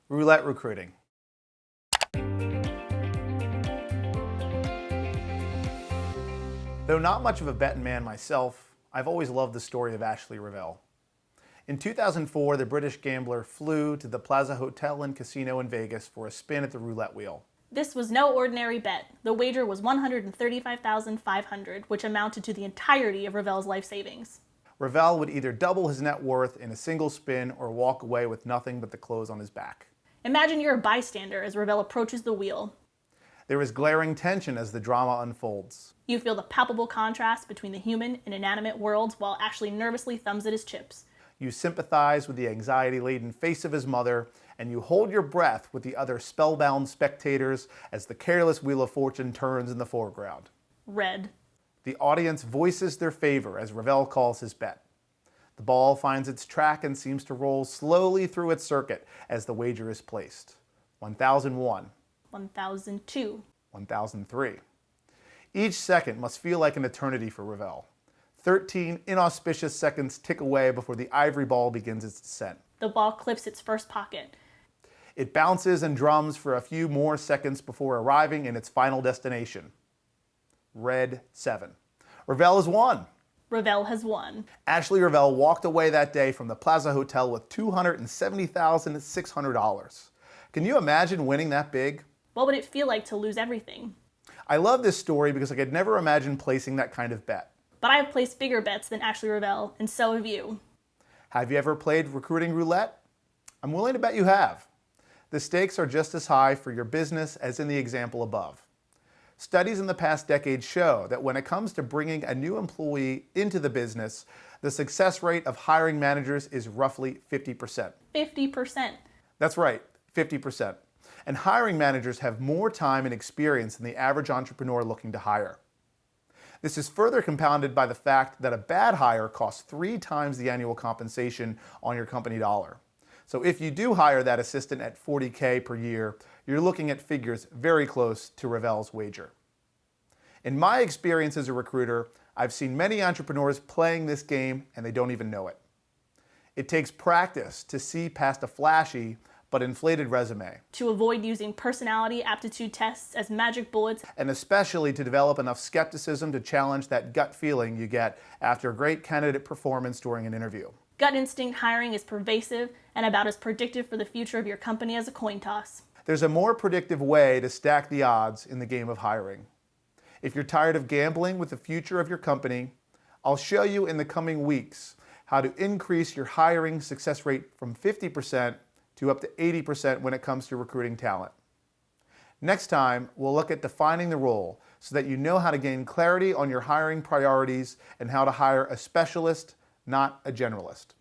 Roulette Recruiting. Though not much of a betting man myself, I've always loved the story of Ashley Revell. In 2004, the British gambler flew to the Plaza Hotel and Casino in Vegas for a spin at the roulette wheel. This was no ordinary bet. The wager was $135,500, which amounted to the entirety of Revell's life savings. Revell would either double his net worth in a single spin or walk away with nothing but the clothes on his back. Imagine you're a bystander as Revell approaches the wheel. There is glaring tension as the drama unfolds. You feel the palpable contrast between the human and inanimate worlds while Ashley nervously thumbs at his chips. You sympathize with the anxiety-laden face of his mother, and you hold your breath with the other spellbound spectators as the careless wheel of fortune turns in the foreground. Red. The audience voices their favor as Revell calls his bet. The ball finds its track and seems to roll slowly through its circuit as the wager is placed. 1001. 1002. 1003. Each second must feel like an eternity for Revell. 13 inauspicious seconds tick away before the ivory ball begins its descent. The ball clips its first pocket. It bounces and drums for a few more seconds before arriving in its final destination. Red 7. Revell has won. Revell has won. Ashley Revell walked away that day from the Plaza Hotel with $270,600. Can you imagine winning that big? What would it feel like to lose everything? I love this story because I could never imagine placing that kind of bet. But I have placed bigger bets than Ashley Revell, and so have you. Have you ever played recruiting roulette? I'm willing to bet you have. The stakes are just as high for your business as in the example above. Studies in the past decade show that when it comes to bringing a new employee into the business, the success rate of hiring managers is roughly 50%. 50%. That's right, 50%. And hiring managers have more time and experience than the average entrepreneur looking to hire. This is further compounded by the fact that a bad hire costs 3 times the annual compensation on your company dollar. So if you do hire that assistant at $40K per year, you're looking at figures very close to Revell's wager. In my experience as a recruiter, I've seen many entrepreneurs playing this game and they don't even know it. It takes practice to see past a flashy but inflated resume. To avoid using personality aptitude tests as magic bullets. And especially to develop enough skepticism to challenge that gut feeling you get after a great candidate performance during an interview. Gut instinct hiring is pervasive and about as predictive for the future of your company as a coin toss. There's a more predictive way to stack the odds in the game of hiring. If you're tired of gambling with the future of your company, I'll show you in the coming weeks how to increase your hiring success rate from 50% to up to 80% when it comes to recruiting talent. Next time, we'll look at defining the role so that you know how to gain clarity on your hiring priorities and how to hire a specialist, not a generalist.